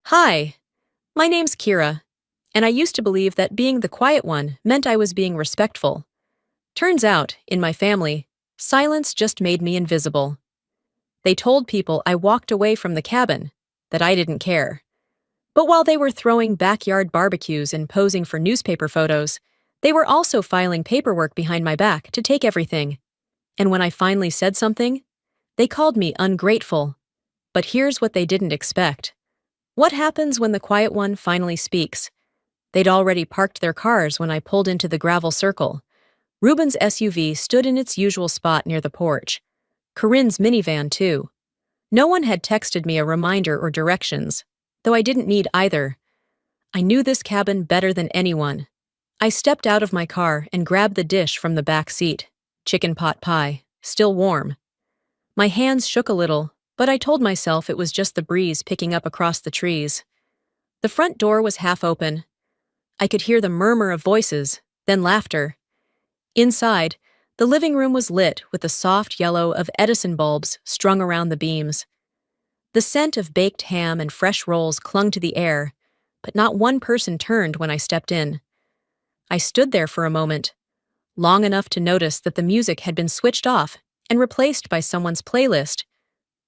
Hi, my name's Kira, and I used to believe that being the quiet one meant I was being respectful. Turns out, in my family, silence just made me invisible. They told people I walked away from the cabin, that I didn't care. But while they were throwing backyard barbecues and posing for newspaper photos, they were also filing paperwork behind my back to take everything. And when I finally said something, they called me ungrateful. But here's what they didn't expect. What happens when the quiet one finally speaks? They'd already parked their cars when I pulled into the gravel circle. Ruben's SUV stood in its usual spot near the porch. Corinne's minivan, too. No one had texted me a reminder or directions, though I didn't need either. I knew this cabin better than anyone. I stepped out of my car and grabbed the dish from the back seat. Chicken pot pie, still warm. My hands shook a little, but I told myself it was just the breeze picking up across the trees. The front door was half open. I could hear the murmur of voices, then laughter. Inside, the living room was lit with the soft yellow of Edison bulbs strung around the beams. The scent of baked ham and fresh rolls clung to the air, but not one person turned when I stepped in. I stood there for a moment, long enough to notice that the music had been switched off and replaced by someone's playlist.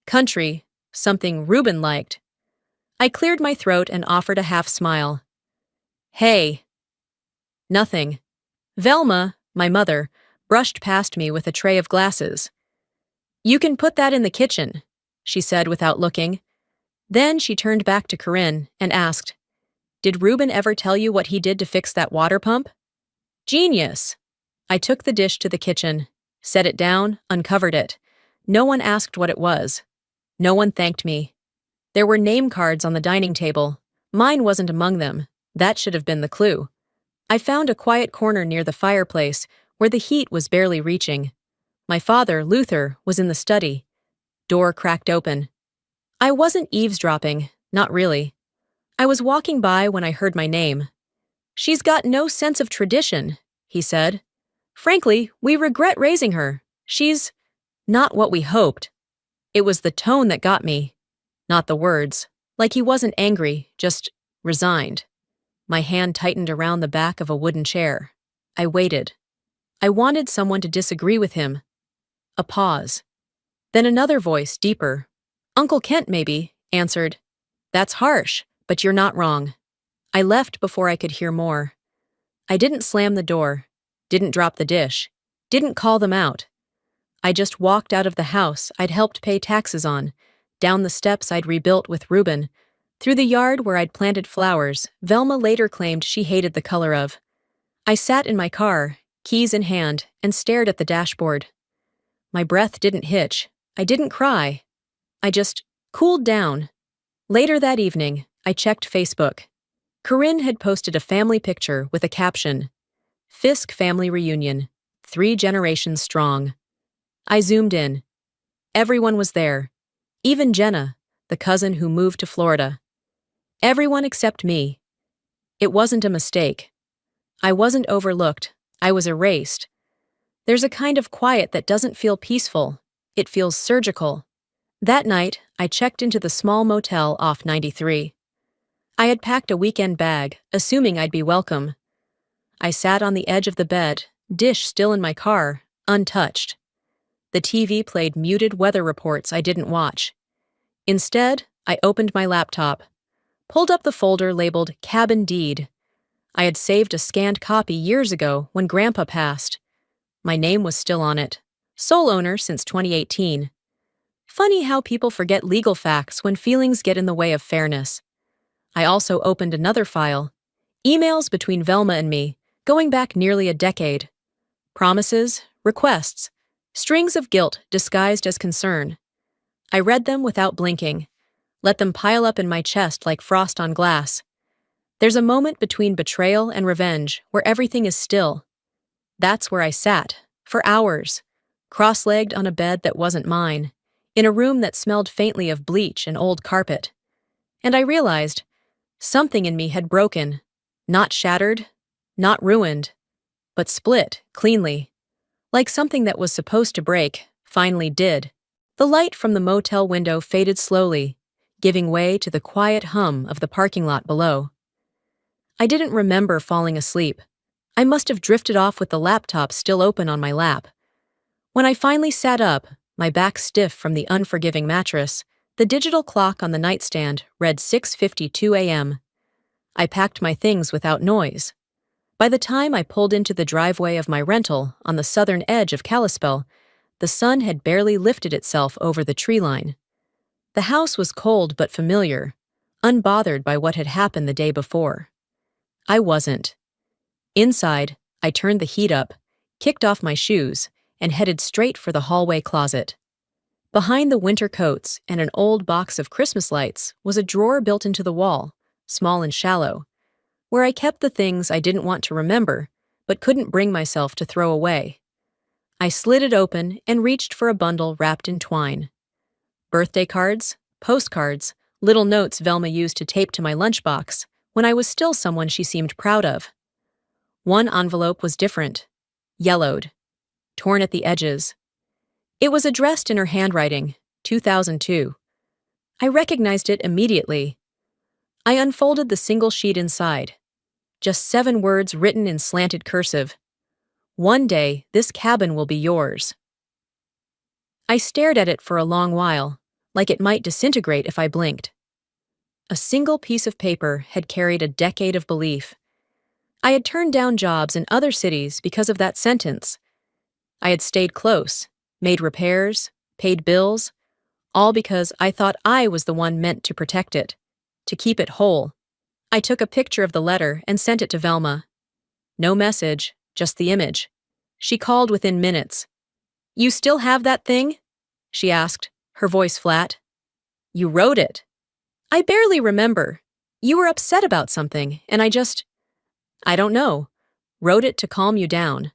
Country, something Ruben liked. I cleared my throat and offered a half smile. Hey. Nothing. Velma, my mother, brushed past me with a tray of glasses. You can put that in the kitchen, she said without looking. Then she turned back to Corinne and asked, Did Ruben ever tell you what he did to fix that water pump? Genius. I took the dish to the kitchen, set it down, uncovered it. No one asked what it was. No one thanked me. There were name cards on the dining table. Mine wasn't among them. That should have been the clue. I found a quiet corner near the fireplace where the heat was barely reaching. My father, Luther, was in the study. Door cracked open. I wasn't eavesdropping, not really. I was walking by when I heard my name. She's got no sense of tradition, he said. Frankly, we regret raising her. She's not what we hoped. It was the tone that got me, not the words. Like he wasn't angry, just resigned. My hand tightened around the back of a wooden chair. I waited. I wanted someone to disagree with him. A pause. Then another voice, deeper. Uncle Kent, maybe, answered. That's harsh, but you're not wrong. I left before I could hear more. I didn't slam the door, didn't drop the dish, didn't call them out. I just walked out of the house I'd helped pay taxes on, down the steps I'd rebuilt with Ruben, through the yard where I'd planted flowers Velma later claimed she hated the color of. I sat in my car, keys in hand, and stared at the dashboard. My breath didn't hitch. I didn't cry. I just cooled down. Later that evening, I checked Facebook. Corinne had posted a family picture with a caption, Fisk Family Reunion, 3 generations strong. I zoomed in. Everyone was there. Even Jenna, the cousin who moved to Florida. Everyone except me. It wasn't a mistake. I wasn't overlooked. I was erased. There's a kind of quiet that doesn't feel peaceful. It feels surgical. That night, I checked into the small motel off 93. I had packed a weekend bag, assuming I'd be welcome. I sat on the edge of the bed, dish still in my car, untouched. The TV played muted weather reports I didn't watch. Instead, I opened my laptop, pulled up the folder labeled Cabin Deed. I had saved a scanned copy years ago when Grandpa passed. My name was still on it, sole owner since 2018. Funny how people forget legal facts when feelings get in the way of fairness. I also opened another file, emails between Velma and me, going back nearly a decade. Promises, requests, strings of guilt disguised as concern. I read them without blinking, let them pile up in my chest like frost on glass. There's a moment between betrayal and revenge where everything is still. That's where I sat, for hours, cross-legged on a bed that wasn't mine, in a room that smelled faintly of bleach and old carpet. And I realized something in me had broken, not shattered, not ruined, but split cleanly. Like something that was supposed to break, finally did. The light from the motel window faded slowly, giving way to the quiet hum of the parking lot below. I didn't remember falling asleep. I must have drifted off with the laptop still open on my lap. When I finally sat up, my back stiff from the unforgiving mattress, the digital clock on the nightstand read 6:52 a.m. I packed my things without noise. By the time I pulled into the driveway of my rental on the southern edge of Kalispell, the sun had barely lifted itself over the tree line. The house was cold but familiar, unbothered by what had happened the day before. I wasn't. Inside, I turned the heat up, kicked off my shoes, and headed straight for the hallway closet. Behind the winter coats and an old box of Christmas lights was a drawer built into the wall, small and shallow, where I kept the things I didn't want to remember, but couldn't bring myself to throw away. I slid it open and reached for a bundle wrapped in twine. Birthday cards, postcards, little notes Velma used to tape to my lunchbox when I was still someone she seemed proud of. One envelope was different, yellowed, torn at the edges. It was addressed in her handwriting, 2002. I recognized it immediately. I unfolded the single sheet inside. Just 7 words written in slanted cursive. "One day, this cabin will be yours." I stared at it for a long while, like it might disintegrate if I blinked. A single piece of paper had carried a decade of belief. I had turned down jobs in other cities because of that sentence. I had stayed close, made repairs, paid bills, all because I thought I was the one meant to protect it, to keep it whole. I took a picture of the letter and sent it to Velma. No message, just the image. She called within minutes. "You still have that thing?" she asked, her voice flat. "You wrote it." "I barely remember. You were upset about something, and I don't know. Wrote it to calm you down."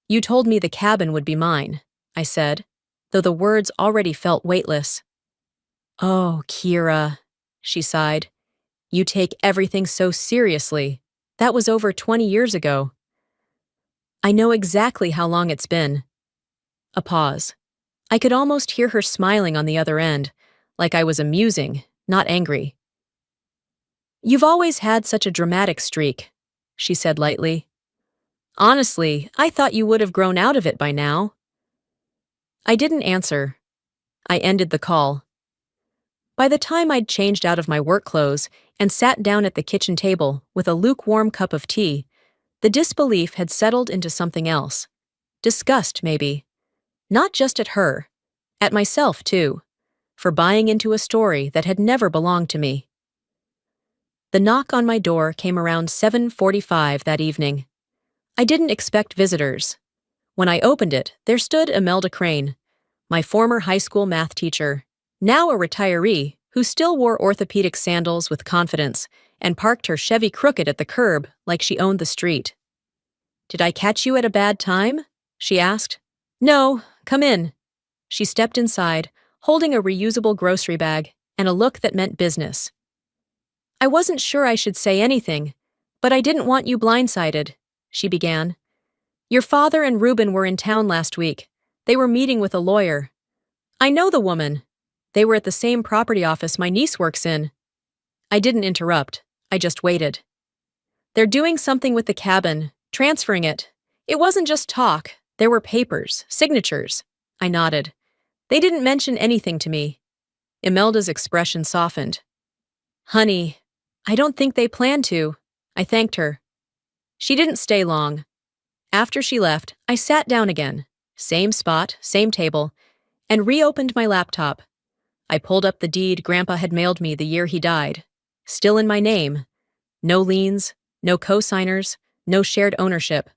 "You told me the cabin would be mine," I said, though the words already felt weightless. "Oh, Kira," she sighed. "You take everything so seriously. That was over 20 years ago." "I know exactly how long it's been." A pause. I could almost hear her smiling on the other end, like I was amusing, not angry. "You've always had such a dramatic streak," she said lightly. "Honestly, I thought you would have grown out of it by now." I didn't answer. I ended the call. By the time I'd changed out of my work clothes and sat down at the kitchen table with a lukewarm cup of tea, the disbelief had settled into something else. Disgust, maybe. Not just at her. At myself, too. For buying into a story that had never belonged to me. The knock on my door came around 7:45 that evening. I didn't expect visitors. When I opened it, there stood Imelda Crane, my former high school math teacher, now a retiree who still wore orthopedic sandals with confidence and parked her Chevy crooked at the curb like she owned the street. "Did I catch you at a bad time?" she asked. "No, come in." She stepped inside, holding a reusable grocery bag and a look that meant business. "I wasn't sure I should say anything, but I didn't want you blindsided," she began. "Your father and Reuben were in town last week. They were meeting with a lawyer. I know the woman. They were at the same property office my niece works in." I didn't interrupt. I just waited. "They're doing something with the cabin, transferring it. It wasn't just talk. There were papers, signatures." I nodded. "They didn't mention anything to me." Imelda's expression softened. "Honey, I don't think they plan to." I thanked her. She didn't stay long. After she left, I sat down again, same spot, same table, and reopened my laptop. I pulled up the deed Grandpa had mailed me the year he died. Still in my name. No liens, no co-signers, no shared ownership.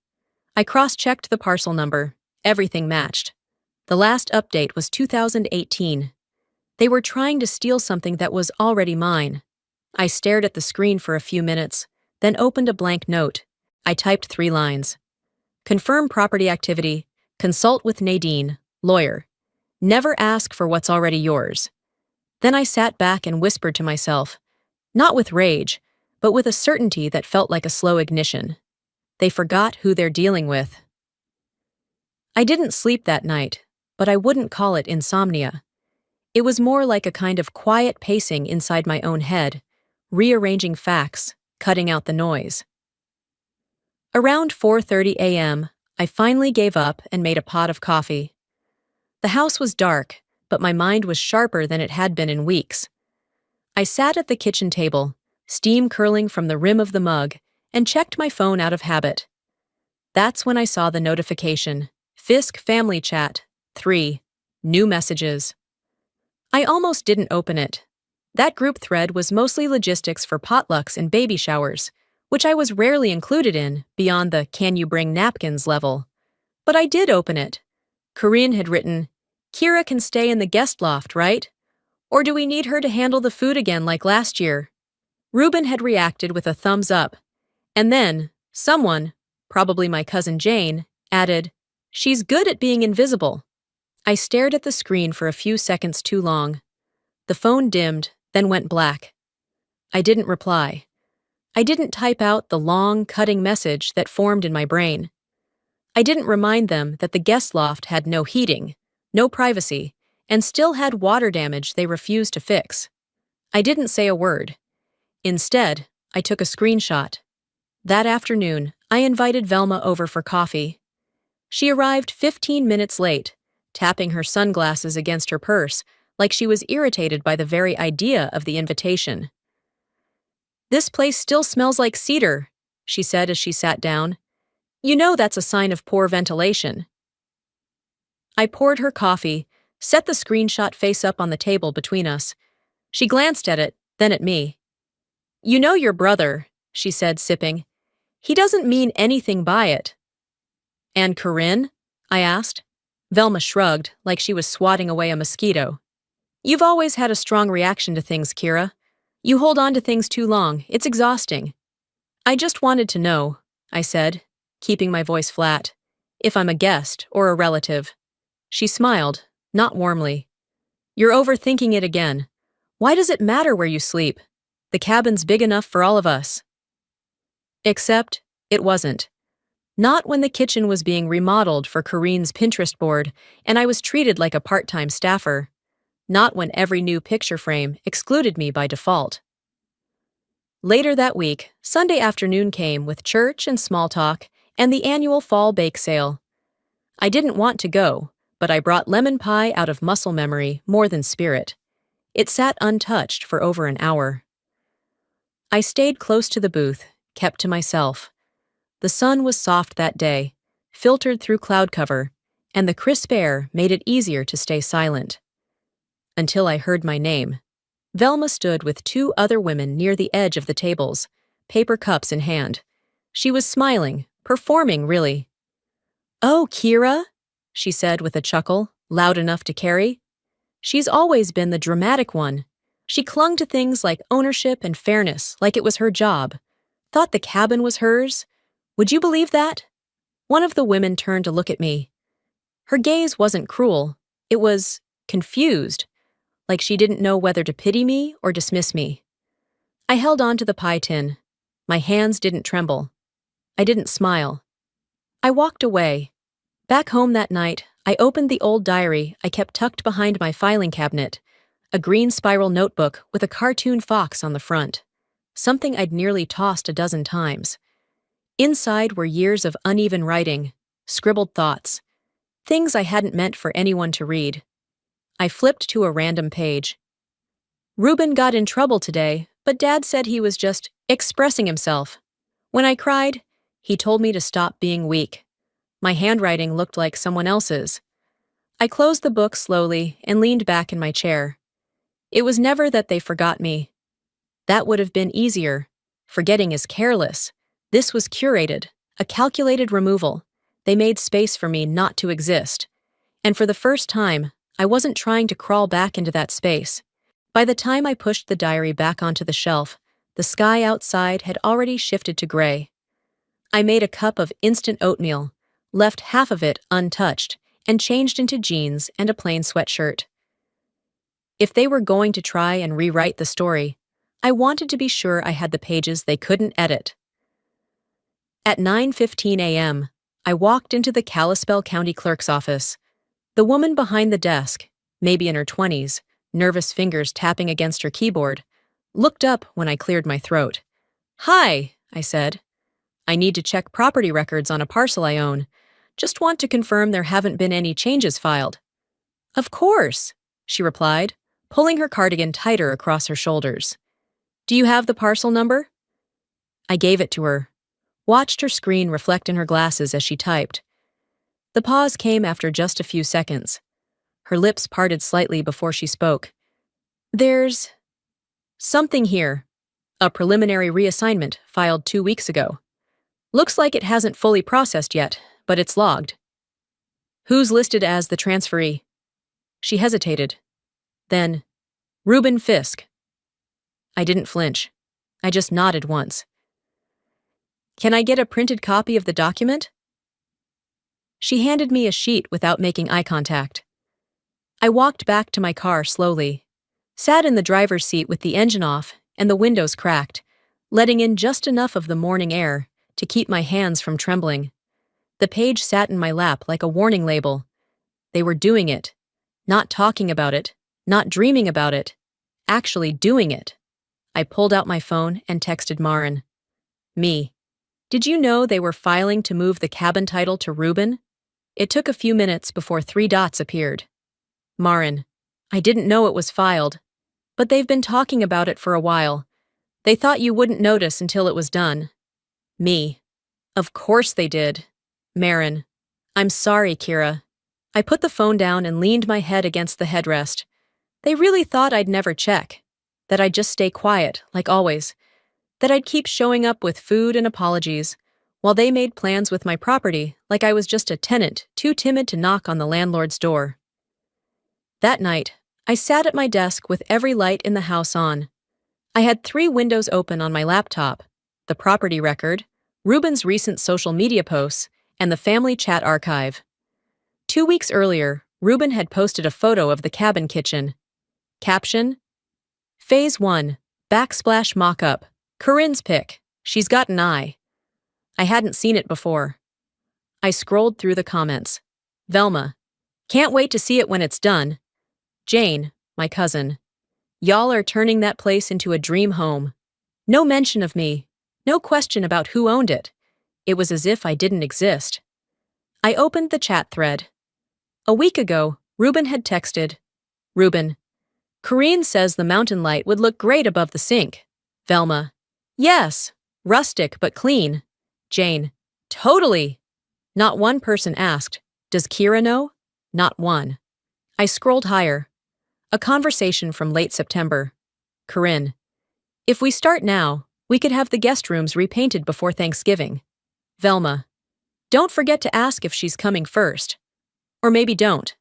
I cross-checked the parcel number. Everything matched. The last update was 2018. They were trying to steal something that was already mine. I stared at the screen for a few minutes, then opened a blank note. I typed 3 lines. "Confirm property activity. Consult with Nadine, lawyer. Never ask for what's already yours." Then I sat back and whispered to myself, not with rage, but with a certainty that felt like a slow ignition. They forgot who they're dealing with. I didn't sleep that night, but I wouldn't call it insomnia. It was more like a kind of quiet pacing inside my own head, rearranging facts, cutting out the noise. Around 4:30 a.m., I finally gave up and made a pot of coffee. The house was dark, but my mind was sharper than it had been in weeks. I sat at the kitchen table, steam curling from the rim of the mug, and checked my phone out of habit. That's when I saw the notification. Fisk Family Chat, 3. New messages. I almost didn't open it. That group thread was mostly logistics for potlucks and baby showers, which I was rarely included in beyond the "can you bring napkins" level. But I did open it. Corinne had written, "Kira can stay in the guest loft, right? Or do we need her to handle the food again like last year?" Ruben had reacted with a thumbs up. And then, someone, probably my cousin Jane, added, "She's good at being invisible." I stared at the screen for a few seconds too long. The phone dimmed, then went black. I didn't reply. I didn't type out the long, cutting message that formed in my brain. I didn't remind them that the guest loft had no heating, no privacy, and still had water damage they refused to fix. I didn't say a word. Instead, I took a screenshot. That afternoon, I invited Velma over for coffee. She arrived 15 minutes late, tapping her sunglasses against her purse like she was irritated by the very idea of the invitation. "This place still smells like cedar," she said as she sat down. "You know that's a sign of poor ventilation." I poured her coffee, set the screenshot face up on the table between us. She glanced at it, then at me. "You know your brother," she said, sipping. "He doesn't mean anything by it." "And Corinne?" I asked. Velma shrugged, like she was swatting away a mosquito. "You've always had a strong reaction to things, Kira. You hold on to things too long. It's exhausting." "I just wanted to know," I said, keeping my voice flat, "if I'm a guest or a relative." She smiled, not warmly. "You're overthinking it again. Why does it matter where you sleep? The cabin's big enough for all of us." Except, it wasn't. Not when the kitchen was being remodeled for Corinne's Pinterest board and I was treated like a part-time staffer. Not when every new picture frame excluded me by default. Later that week, Sunday afternoon came with church and small talk and the annual fall bake sale. I didn't want to go, but I brought lemon pie out of muscle memory more than spirit. It sat untouched for over an hour. I stayed close to the booth, kept to myself. The sun was soft that day, filtered through cloud cover, and the crisp air made it easier to stay silent. Until I heard my name. Velma stood with 2 other women near the edge of the tables, paper cups in hand. She was smiling, performing really. "Oh, Kira," she said with a chuckle, loud enough to carry. She's always been the dramatic one. She clung to things like ownership and fairness like it was her job. Thought the cabin was hers. Would you believe that? One of the women turned to look at me. Her gaze wasn't cruel. It was confused, like she didn't know whether to pity me or dismiss me. I held on to the pie tin. My hands didn't tremble. I didn't smile. I walked away. Back home that night, I opened the old diary I kept tucked behind my filing cabinet, a green spiral notebook with a cartoon fox on the front, something I'd nearly tossed a dozen times. Inside were years of uneven writing, scribbled thoughts, things I hadn't meant for anyone to read. I flipped to a random page. "Ruben got in trouble today, but Dad said he was just expressing himself. When I cried, he told me to stop being weak. My handwriting looked like someone else's." I closed the book slowly and leaned back in my chair. It was never that they forgot me. That would have been easier. Forgetting is careless. This was curated, a calculated removal. They made space for me not to exist. And for the first time, I wasn't trying to crawl back into that space. By the time I pushed the diary back onto the shelf, the sky outside had already shifted to gray. I made a cup of instant oatmeal, left half of it untouched, and changed into jeans and a plain sweatshirt. If they were going to try and rewrite the story, I wanted to be sure I had the pages they couldn't edit. At 9:15 a.m., I walked into the Kalispell County Clerk's office. The woman behind the desk, maybe in her 20s, nervous fingers tapping against her keyboard, looked up when I cleared my throat. "Hi," I said. "I need to check property records on a parcel I own. Just want to confirm there haven't been any changes filed." "Of course," she replied, pulling her cardigan tighter across her shoulders. "Do you have the parcel number?" I gave it to her, watched her screen reflect in her glasses as she typed. The pause came after just a few seconds. Her lips parted slightly before she spoke. "There's something here. A preliminary reassignment filed 2 weeks ago. Looks like it hasn't fully processed yet, but it's logged." "Who's listed as the transferee?" She hesitated. Then, "Reuben Fisk." I didn't flinch. I just nodded once. "Can I get a printed copy of the document?" She handed me a sheet without making eye contact. I walked back to my car slowly, sat in the driver's seat with the engine off and the windows cracked, letting in just enough of the morning air to keep my hands from trembling. The page sat in my lap like a warning label. They were doing it. Not talking about it, not dreaming about it, actually doing it. I pulled out my phone and texted Marin. "Me. Did you know they were filing to move the cabin title to Reuben?" It took a few minutes before 3 dots appeared. Marin. "I didn't know it was filed, but they've been talking about it for a while. They thought you wouldn't notice until it was done." Me. "Of course they did." Marin. "I'm sorry, Kira." I put the phone down and leaned my head against the headrest. They really thought I'd never check, that I'd just stay quiet, like always, that I'd keep showing up with food and apologies, while they made plans with my property like I was just a tenant too timid to knock on the landlord's door. That night, I sat at my desk with every light in the house on. I had 3 windows open on my laptop: the property record, Reuben's recent social media posts, and the family chat archive. 2 weeks earlier, Reuben had posted a photo of the cabin kitchen. Caption: Phase 1, backsplash mock-up. Corinne's pic. She's got an eye. I hadn't seen it before. I scrolled through the comments. Velma: "Can't wait to see it when it's done." Jane, my cousin: "Y'all are turning that place into a dream home." No mention of me. No question about who owned it. It was as if I didn't exist. I opened the chat thread. A week ago, Reuben had texted, "Reuben: Corinne says the mountain light would look great above the sink." Velma: "Yes, rustic but clean." Jane: "Totally." Not one person asked, "Does Kira know?" Not one. I scrolled higher. A conversation from late September. Corinne: "If we start now, we could have the guest rooms repainted before Thanksgiving." Velma: "Don't forget to ask if she's coming first. Or maybe don't."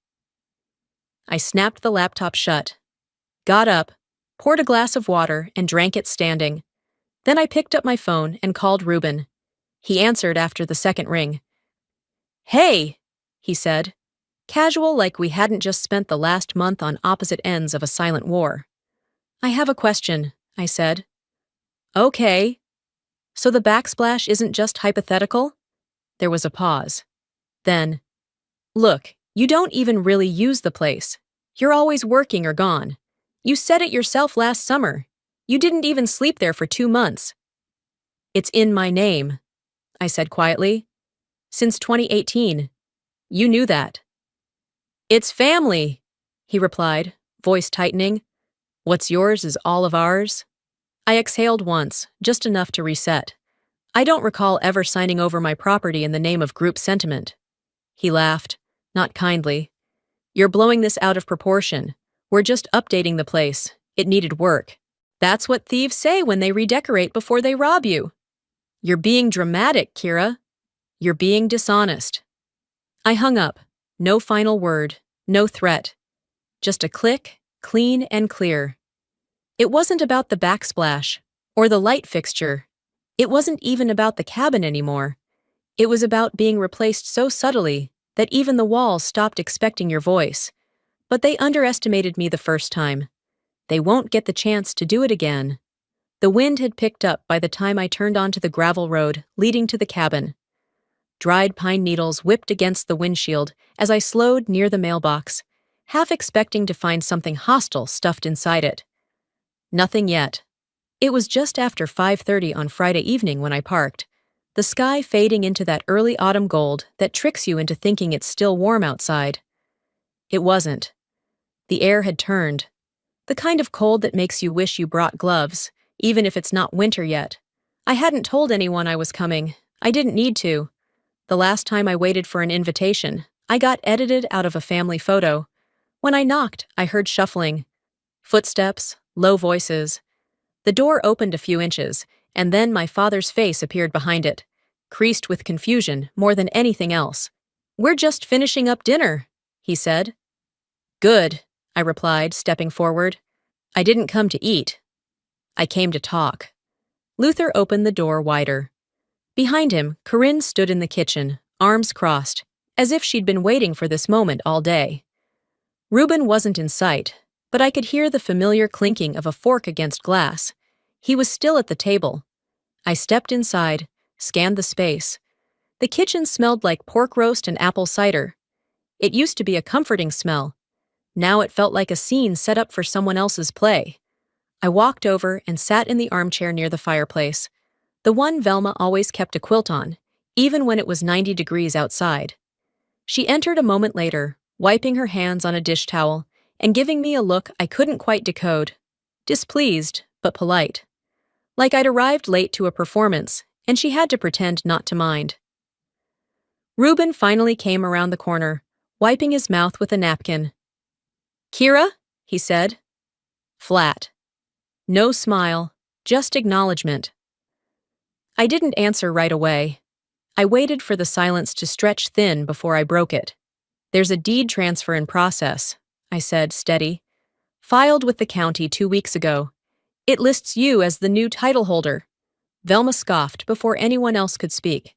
I snapped the laptop shut, got up, poured a glass of water, and drank it standing. Then I picked up my phone and called Reuben. He answered after the second ring. "Hey," he said, casual like we hadn't just spent the last month on opposite ends of a silent war. "I have a question," I said. "Okay. So the backsplash isn't just hypothetical?" There was a pause. Then, "Look, you don't even really use the place. You're always working or gone. You said it yourself last summer. You didn't even sleep there for 2 months." "It's in my name," I said quietly. "Since 2018. You knew that." "It's family," he replied, voice tightening. "What's yours is all of ours." I exhaled once, just enough to reset. I don't recall ever signing over my property in the name of group sentiment. He laughed, not kindly. "You're blowing this out of proportion. We're just updating the place. It needed work. That's what thieves say when they redecorate before they rob you." "You're being dramatic, Kira. You're being dishonest." I hung up. No final word, no threat. Just a click, clean and clear. It wasn't about the backsplash or the light fixture. It wasn't even about the cabin anymore. It was about being replaced so subtly that even the walls stopped expecting your voice. But they underestimated me the first time. They won't get the chance to do it again. The wind had picked up by the time I turned onto the gravel road leading to the cabin. Dried pine needles whipped against the windshield as I slowed near the mailbox, half expecting to find something hostile stuffed inside it. Nothing yet. It was just after 5:30 on Friday evening when I parked, the sky fading into that early autumn gold that tricks you into thinking it's still warm outside. It wasn't. The air had turned. The kind of cold that makes you wish you brought gloves, even if it's not winter yet. I hadn't told anyone I was coming. I didn't need to. The last time I waited for an invitation, I got edited out of a family photo. When I knocked, I heard shuffling. Footsteps, low voices. The door opened a few inches, and then my father's face appeared behind it, creased with confusion more than anything else. "We're just finishing up dinner," he said. "Good," I replied, stepping forward. "I didn't come to eat. I came to talk." Luther opened the door wider. Behind him, Corinne stood in the kitchen, arms crossed, as if she'd been waiting for this moment all day. Reuben wasn't in sight, but I could hear the familiar clinking of a fork against glass. He was still at the table. I stepped inside, scanned the space. The kitchen smelled like pork roast and apple cider. It used to be a comforting smell. Now it felt like a scene set up for someone else's play. I walked over and sat in the armchair near the fireplace, the one Velma always kept a quilt on, even when it was 90 degrees outside. She entered a moment later, wiping her hands on a dish towel and giving me a look I couldn't quite decode. Displeased, but polite. Like I'd arrived late to a performance, and she had to pretend not to mind. Reuben finally came around the corner, wiping his mouth with a napkin. "Kira?" he said. Flat. No smile, just acknowledgement. I didn't answer right away. I waited for the silence to stretch thin before I broke it. "There's a deed transfer in process," I said, steady. "Filed with the county 2 weeks ago. It lists you as the new title holder." Velma scoffed before anyone else could speak.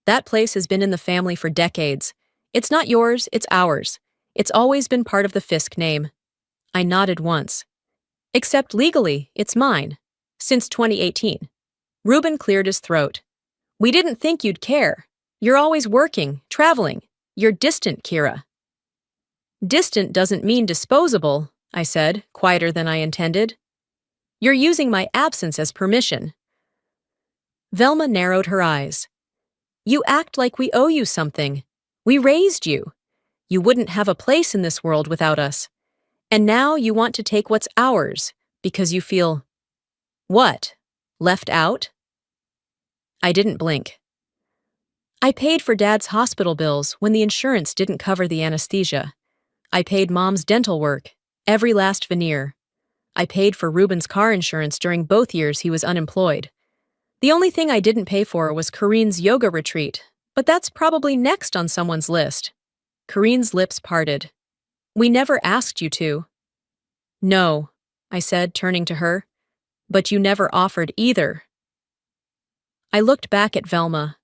"That place has been in the family for decades. It's not yours, it's ours. It's always been part of the Fisk name." I nodded once. "Except legally, it's mine. Since 2018. Reuben cleared his throat. "We didn't think you'd care. You're always working, traveling. You're distant, Kira." "Distant doesn't mean disposable," I said, quieter than I intended. "You're using my absence as permission." Velma narrowed her eyes. "You act like we owe you something. We raised you. You wouldn't have a place in this world without us. And now you want to take what's ours because you feel—" "What? Left out?" I didn't blink. "I paid for Dad's hospital bills when the insurance didn't cover the anesthesia. I paid Mom's dental work, every last veneer. I paid for Reuben's car insurance during both years he was unemployed. The only thing I didn't pay for was Corinne's yoga retreat, but that's probably next on someone's list." Corinne's lips parted. "We never asked you to." "No," I said, turning to her. "But you never offered either." I looked back at Velma.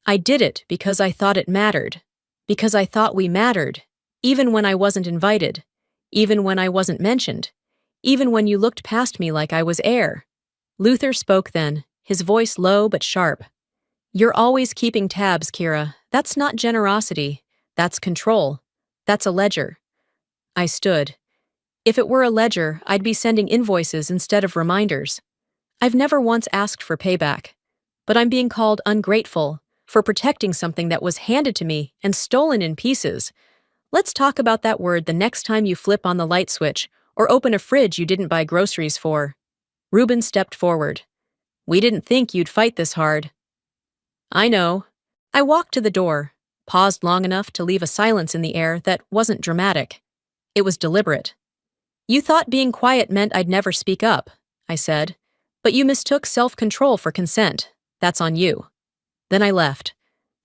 "I did it because I thought it mattered. Because I thought we mattered, even when I wasn't invited, even when I wasn't mentioned, even when you looked past me like I was air." Luther spoke then, his voice low but sharp. "You're always keeping tabs, Kira. That's not generosity. That's control. That's a ledger." I stood. If it were a ledger, I'd be sending invoices instead of reminders. I've never once asked for payback, but I'm being called ungrateful for protecting something that was handed to me and stolen in pieces. Let's talk about that word the next time you flip on the light switch or open a fridge you didn't buy groceries for. Reuben stepped forward. "We didn't think you'd fight this hard." "I know." I walked to the door, paused long enough to leave a silence in the air that wasn't dramatic. It was deliberate. "You thought being quiet meant I'd never speak up," I said, "but you mistook self-control for consent. That's on you." Then I left.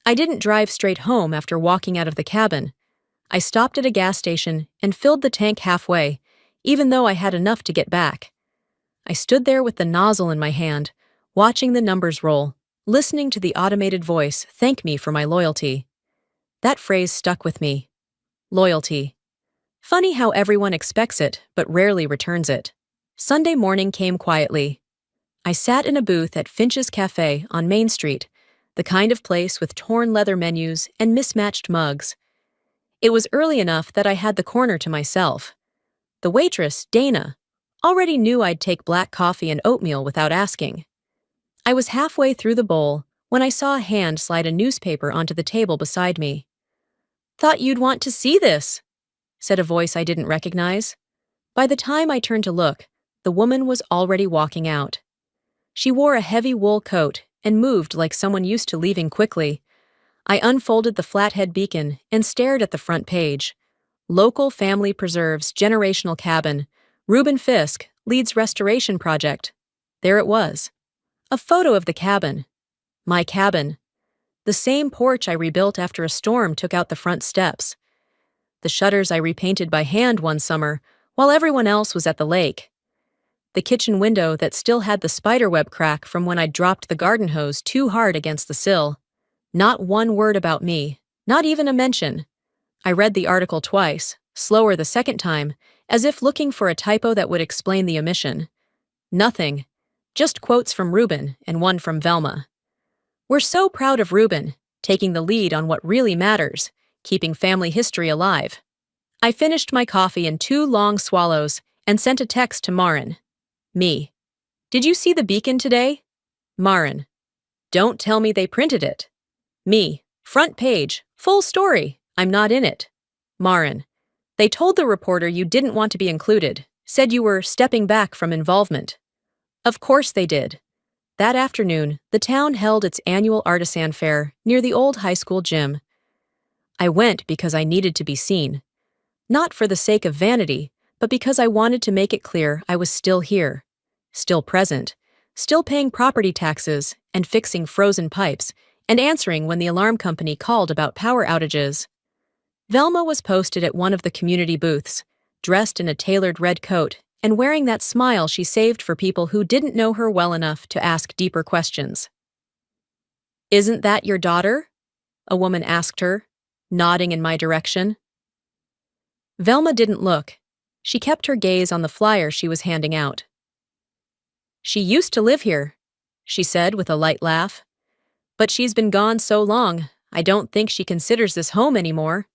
I didn't drive straight home after walking out of the cabin. I stopped at a gas station and filled the tank halfway, even though I had enough to get back. I stood there with the nozzle in my hand, watching the numbers roll, listening to the automated voice thank me for my loyalty. That phrase stuck with me. Loyalty. Funny how everyone expects it, but rarely returns it. Sunday morning came quietly. I sat in a booth at Finch's Cafe on Main Street, the kind of place with torn leather menus and mismatched mugs. It was early enough that I had the corner to myself. The waitress, Dana, already knew I'd take black coffee and oatmeal without asking. I was halfway through the bowl when I saw a hand slide a newspaper onto the table beside me. "Thought you'd want to see this," said a voice I didn't recognize. By the time I turned to look, the woman was already walking out. She wore a heavy wool coat and moved like someone used to leaving quickly. I unfolded the flathead beacon and stared at the front page. Local Family Preserves Generational Cabin. Reuben Fisk leads restoration project. There it was. A photo of the cabin. My cabin. The same porch I rebuilt after a storm took out the front steps. The shutters I repainted by hand one summer, while everyone else was at the lake. The kitchen window that still had the spiderweb crack from when I dropped the garden hose too hard against the sill. Not one word about me, not even a mention. I read the article twice, slower the second time, as if looking for a typo that would explain the omission. Nothing. Just quotes from Reuben and one from Velma. "We're so proud of Reuben, taking the lead on what really matters, keeping family history alive." I finished my coffee in 2 long swallows and sent a text to Marin. Me. "Did you see the beacon today?" Marin. "Don't tell me they printed it." Me. "Front page, full story. I'm not in it." Marin. "They told the reporter you didn't want to be included, said you were stepping back from involvement." Of course they did. That afternoon, the town held its annual artisan fair near the old high school gym. I went because I needed to be seen. Not for the sake of vanity, but because I wanted to make it clear I was still here, still present, still paying property taxes and fixing frozen pipes and answering when the alarm company called about power outages. Velma was posted at one of the community booths, dressed in a tailored red coat and wearing that smile she saved for people who didn't know her well enough to ask deeper questions. "Isn't that your daughter?" a woman asked her, nodding in my direction. Velma didn't look. She kept her gaze on the flyer she was handing out. "She used to live here," she said with a light laugh. "But she's been gone so long, I don't think she considers this home anymore."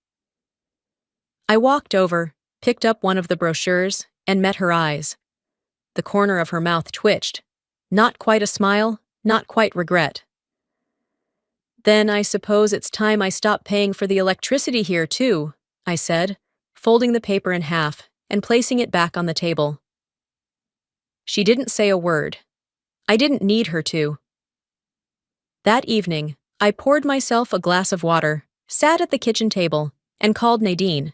I walked over, picked up one of the brochures, and met her eyes. The corner of her mouth twitched. Not quite a smile, not quite regret. "Then I suppose it's time I stop paying for the electricity here, too," I said, folding the paper in half and placing it back on the table. She didn't say a word. I didn't need her to. That evening, I poured myself a glass of water, sat at the kitchen table, and called Nadine.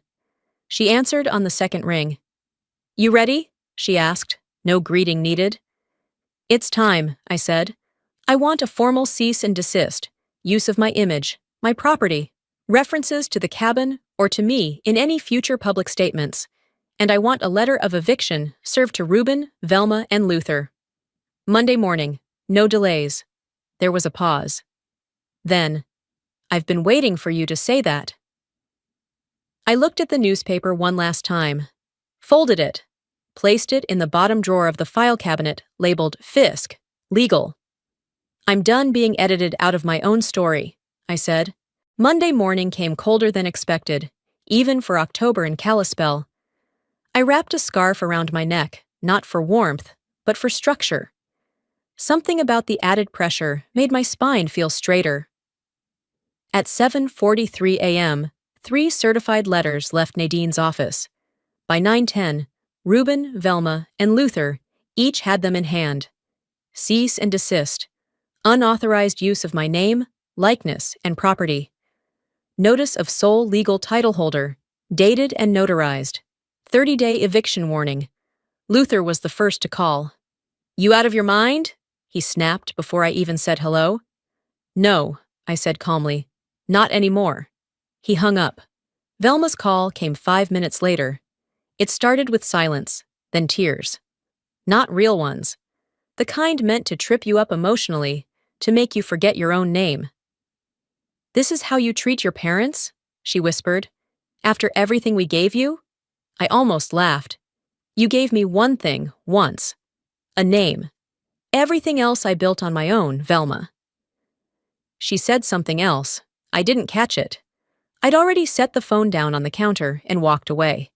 She answered on the second ring. "You ready?" she asked, no greeting needed. "It's time," I said. "I want a formal cease and desist, use of my image, my property, references to the cabin or to me in any future public statements, and I want a letter of eviction served to Reuben, Velma, and Luther. Monday morning, no delays." There was a pause. Then, "I've been waiting for you to say that." I looked at the newspaper one last time, folded it, placed it in the bottom drawer of the file cabinet labeled Fisk, Legal. "I'm done being edited out of my own story," I said. Monday morning came colder than expected, even for October in Kalispell. I wrapped a scarf around my neck, not for warmth, but for structure. Something about the added pressure made my spine feel straighter. At 7:43 a.m., 3 certified letters left Nadine's office. By 9:10, Reuben, Velma, and Luther each had them in hand. Cease and desist. Unauthorized use of my name, likeness, and property. Notice of sole legal title holder, dated and notarized. 30-day eviction warning. Luther was the first to call. "You out of your mind?" he snapped before I even said hello. "No," I said calmly. "Not anymore." He hung up. Velma's call came 5 minutes later. It started with silence, then tears. Not real ones. The kind meant to trip you up emotionally, to make you forget your own name. "This is how you treat your parents?" she whispered. "After everything we gave you?" I almost laughed. "You gave me one thing, once. A name. Everything else I built on my own, Velma." She said something else. I didn't catch it. I'd already set the phone down on the counter and walked away.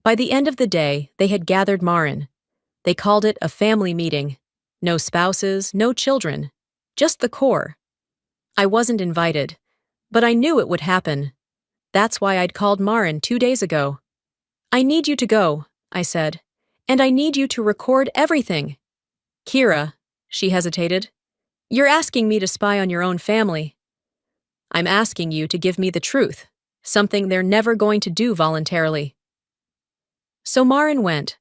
By the end of the day, they had gathered Marin. They called it a family meeting. No spouses, no children. Just the core. I wasn't invited, but I knew it would happen. That's why I'd called Marin 2 days ago. "I need you to go," I said, "and I need you to record everything." "Kira," she hesitated, "you're asking me to spy on your own family." "I'm asking you to give me the truth, something they're never going to do voluntarily." So Marin went.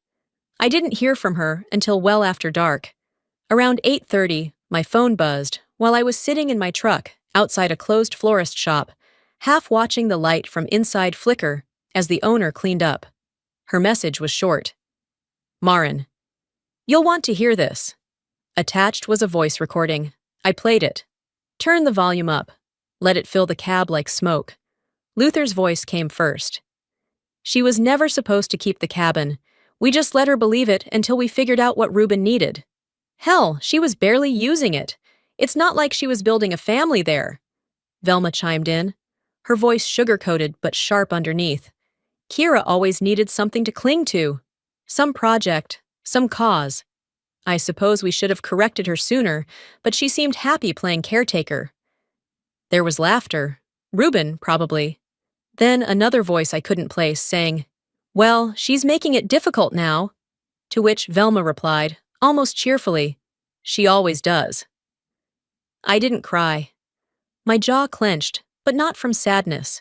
I didn't hear from her until well after dark. Around 8:30, my phone buzzed while I was sitting in my truck outside a closed florist shop, half watching the light from inside flicker as the owner cleaned up. Her message was short. "Marin, you'll want to hear this." Attached was a voice recording. I played it. "Turn the volume up. Let it fill the cab like smoke." Luther's voice came first. "She was never supposed to keep the cabin. We just let her believe it until we figured out what Ruben needed. Hell, she was barely using it. It's not like she was building a family there." Velma chimed in, her voice sugar-coated but sharp underneath. "Kira always needed something to cling to. Some project, some cause. I suppose we should have corrected her sooner, but she seemed happy playing caretaker." There was laughter. Ruben, probably. Then another voice I couldn't place, saying, "Well, she's making it difficult now." To which Velma replied, almost cheerfully, "She always does." I didn't cry. My jaw clenched, but not from sadness.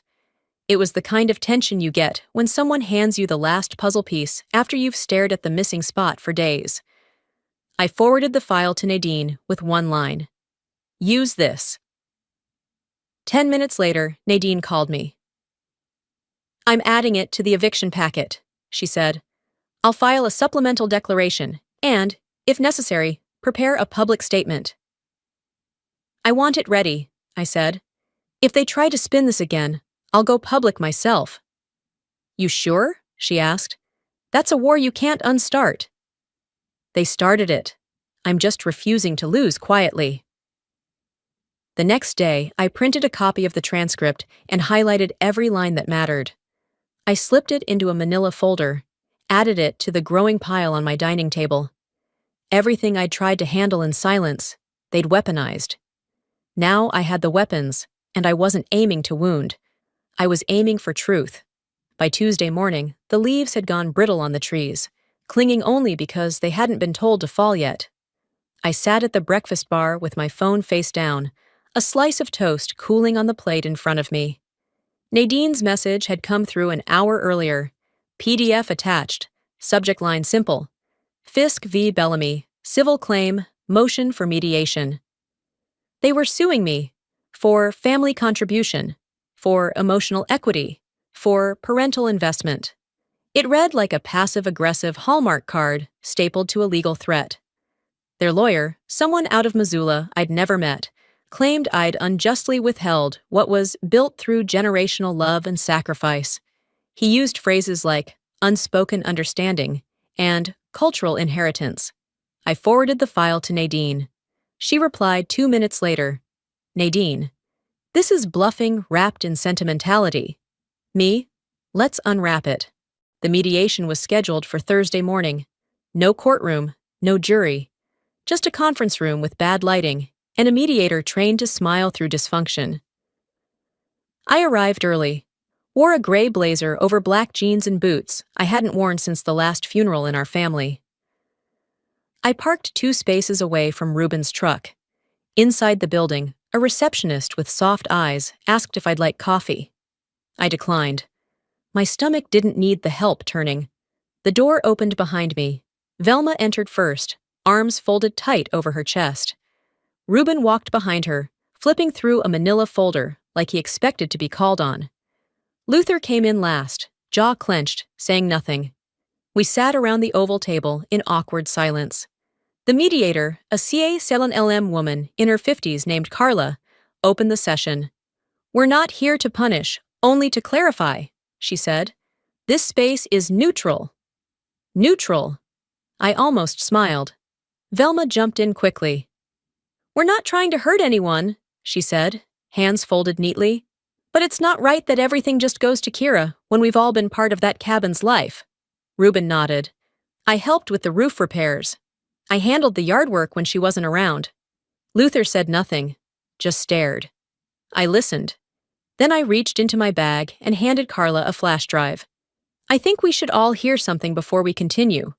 It was the kind of tension you get when someone hands you the last puzzle piece after you've stared at the missing spot for days. I forwarded the file to Nadine with one line. "Use this." 10 minutes later, Nadine called me. "I'm adding it to the eviction packet," she said. "I'll file a supplemental declaration and, if necessary, prepare a public statement." "I want it ready," I said. "If they try to spin this again, I'll go public myself." "You sure?" she asked. "That's a war you can't unstart." "They started it. I'm just refusing to lose quietly." The next day, I printed a copy of the transcript and highlighted every line that mattered. I slipped it into a manila folder, added it to the growing pile on my dining table. Everything I'd tried to handle in silence, they'd weaponized. Now I had the weapons, and I wasn't aiming to wound. I was aiming for truth. By Tuesday morning, the leaves had gone brittle on the trees, clinging only because they hadn't been told to fall yet. I sat at the breakfast bar with my phone face down, a slice of toast cooling on the plate in front of me. Nadine's message had come through an hour earlier. PDF attached. Subject line simple. Fisk v. Bellamy. Civil claim. Motion for mediation. They were suing me for family contribution, for emotional equity, for parental investment. It read like a passive-aggressive Hallmark card stapled to a legal threat. Their lawyer, someone out of Missoula I'd never met, claimed I'd unjustly withheld what was built through generational love and sacrifice. He used phrases like unspoken understanding and cultural inheritance. I forwarded the file to Nadine. She replied 2 minutes later. "Nadine, this is bluffing wrapped in sentimentality." Me? "Let's unwrap it." The mediation was scheduled for Thursday morning. No courtroom, no jury. Just a conference room with bad lighting and a mediator trained to smile through dysfunction. I arrived early, wore a gray blazer over black jeans and boots I hadn't worn since the last funeral in our family. I parked 2 spaces away from Ruben's truck. Inside the building, a receptionist with soft eyes asked if I'd like coffee. I declined. My stomach didn't need the help turning. The door opened behind me. Velma entered first, arms folded tight over her chest. Ruben walked behind her, flipping through a manila folder like he expected to be called on. Luther came in last, jaw clenched, saying nothing. We sat around the oval table in awkward silence. The mediator, a CA-7LM woman in her 50s named Carla, opened the session. "We're not here to punish, only to clarify," she said. "This space is neutral." Neutral. I almost smiled. Velma jumped in quickly. "We're not trying to hurt anyone," she said, hands folded neatly. But it's not right that everything just goes to Kira when we've all been part of that cabin's life. Reuben nodded. I helped with the roof repairs. I handled the yard work when she wasn't around. Luther said nothing, just stared. I listened. Then I reached into my bag and handed Carla a flash drive. I think we should all hear something before we continue.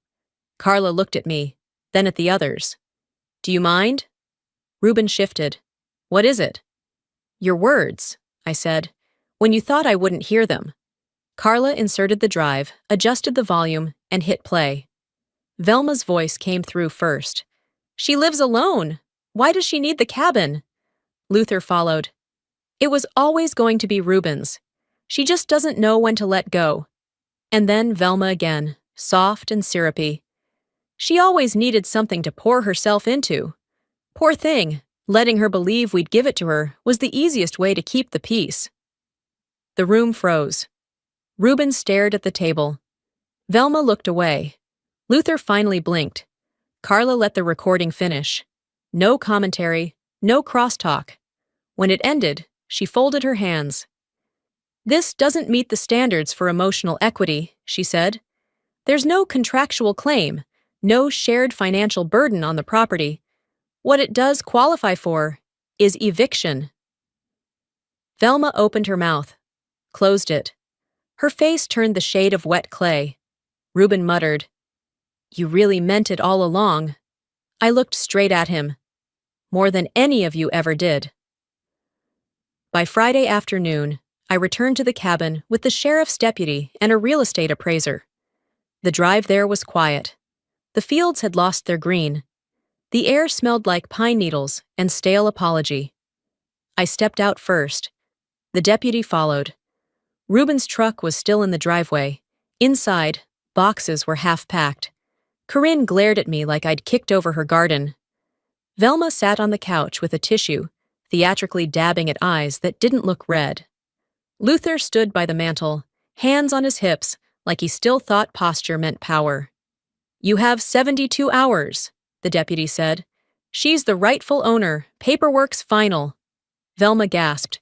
Carla looked at me, then at the others. Do you mind? Reuben shifted. What is it? Your words, I said, when you thought I wouldn't hear them. Carla inserted the drive, adjusted the volume, and hit play. Velma's voice came through first. She lives alone. Why does she need the cabin? Luther followed. It was always going to be Reuben's. She just doesn't know when to let go. And then Velma again, soft and syrupy. She always needed something to pour herself into. Poor thing, letting her believe we'd give it to her was the easiest way to keep the peace. The room froze. Reuben stared at the table. Velma looked away. Luther finally blinked. Carla let the recording finish. No commentary, no crosstalk. When it ended, she folded her hands. This doesn't meet the standards for emotional equity, she said. There's no contractual claim, no shared financial burden on the property. What it does qualify for is eviction. Velma opened her mouth, closed it. Her face turned the shade of wet clay. Reuben muttered, You really meant it all along. I looked straight at him. More than any of you ever did. By Friday afternoon, I returned to the cabin with the sheriff's deputy and a real estate appraiser. The drive there was quiet. The fields had lost their green. The air smelled like pine needles and stale apology. I stepped out first. The deputy followed. Reuben's truck was still in the driveway. Inside, boxes were half-packed. Corinne glared at me like I'd kicked over her garden. Velma sat on the couch with a tissue, theatrically dabbing at eyes that didn't look red. Luther stood by the mantel, hands on his hips, like he still thought posture meant power. You have 72 hours, the deputy said. She's the rightful owner, paperwork's final. Velma gasped.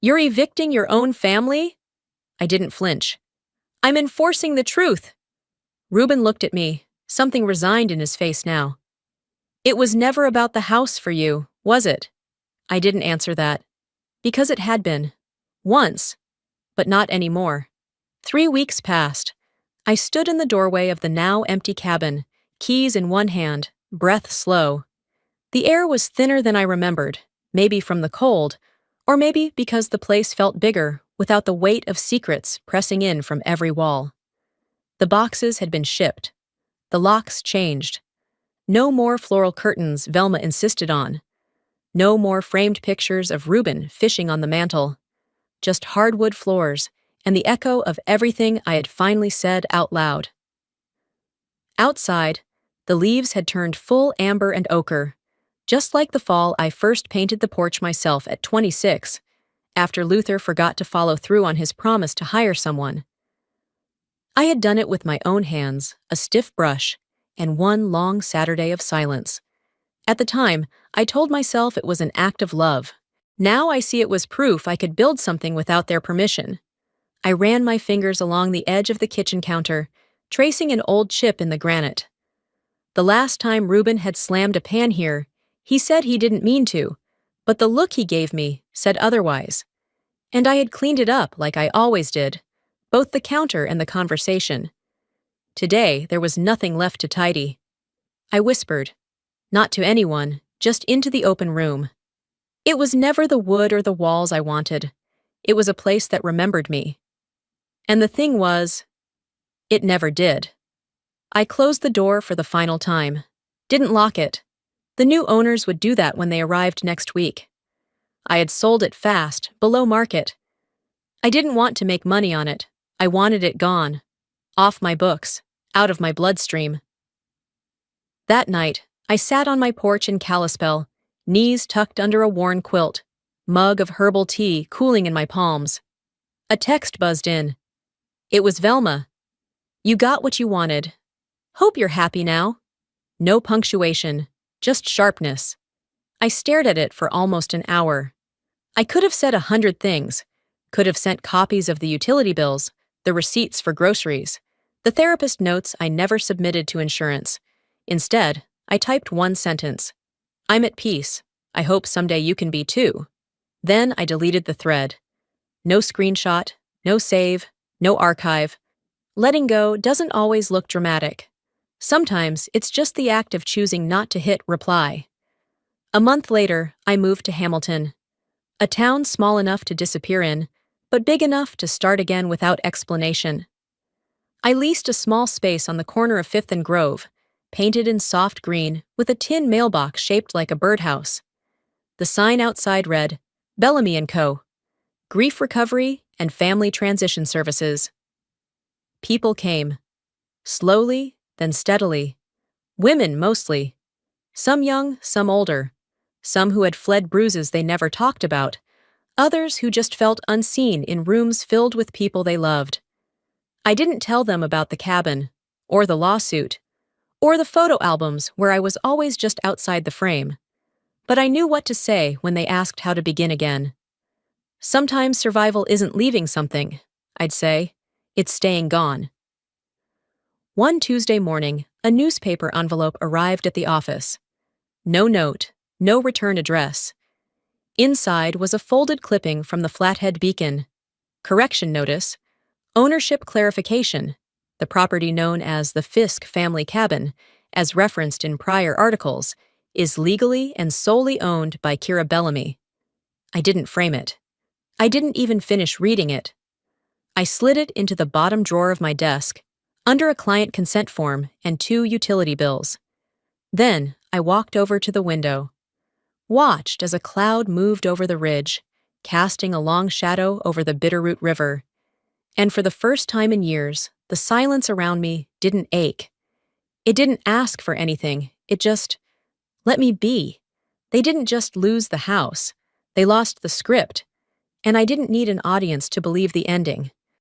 You're evicting your own family? I didn't flinch. I'm enforcing the truth. Reuben looked at me, something resigned in his face now. It was never about the house for you, was it? I didn't answer that. Because it had been. Once. But not anymore. 3 weeks passed. I stood in the doorway of the now empty cabin, keys in one hand, breath slow. The air was thinner than I remembered, maybe from the cold, or maybe because the place felt bigger, without the weight of secrets pressing in from every wall. The boxes had been shipped. The locks changed. No more floral curtains Velma insisted on. No more framed pictures of Reuben fishing on the mantel. Just hardwood floors and the echo of everything I had finally said out loud. Outside, the leaves had turned full amber and ochre, just like the fall I first painted the porch myself at 26, after Luther forgot to follow through on his promise to hire someone. I had done it with my own hands, a stiff brush, and one long Saturday of silence. At the time, I told myself it was an act of love. Now I see it was proof I could build something without their permission. I ran my fingers along the edge of the kitchen counter, tracing an old chip in the granite. The last time Reuben had slammed a pan here, he said he didn't mean to, but the look he gave me said otherwise. And I had cleaned it up like I always did, both the counter and the conversation. Today, there was nothing left to tidy. I whispered, not to anyone, just into the open room. It was never the wood or the walls I wanted. It was a place that remembered me. And the thing was, it never did. I closed the door for the final time. Didn't lock it. The new owners would do that when they arrived next week. I had sold it fast, below market. I didn't want to make money on it. I wanted it gone. Off my books, out of my bloodstream. That night, I sat on my porch in Kalispell, knees tucked under a worn quilt, mug of herbal tea cooling in my palms. A text buzzed in. It was Velma. You got what you wanted. Hope you're happy now. No punctuation, just sharpness. I stared at it for almost an hour. I could have said 100 things. Could have sent copies of the utility bills, the receipts for groceries, the therapist notes I never submitted to insurance. Instead, I typed one sentence: "I'm at peace. I hope someday you can be too." Then I deleted the thread. No screenshot, no save, no archive. Letting go doesn't always look dramatic. Sometimes it's just the act of choosing not to hit reply. A month later, I moved to Hamilton, a town small enough to disappear in, but big enough to start again without explanation. I leased a small space on the corner of 5th and Grove, painted in soft green with a tin mailbox shaped like a birdhouse. The sign outside read, "Bellamy & Co. Grief Recovery and Family Transition Services." People came. Slowly, then steadily. Women mostly. Some young, some older. Some who had fled bruises they never talked about. Others who just felt unseen in rooms filled with people they loved. I didn't tell them about the cabin, or the lawsuit, or the photo albums where I was always just outside the frame. But I knew what to say when they asked how to begin again. Sometimes survival isn't leaving something, I'd say. It's staying gone. One Tuesday morning, a newspaper envelope arrived at the office. No note, no return address. Inside was a folded clipping from the Flathead Beacon. Correction notice. Ownership clarification. The property known as the Fisk family cabin, as referenced in prior articles, is legally and solely owned by Kira Bellamy. I didn't frame it. I didn't even finish reading it. I slid it into the bottom drawer of my desk, under a client consent form and 2 utility bills. Then I walked over to the window, watched as a cloud moved over the ridge, casting a long shadow over the Bitterroot River. And for the first time in years, the silence around me didn't ache. It didn't ask for anything, it just let me be. They didn't just lose the house, they lost the script, and I didn't need an audience to believe the ending.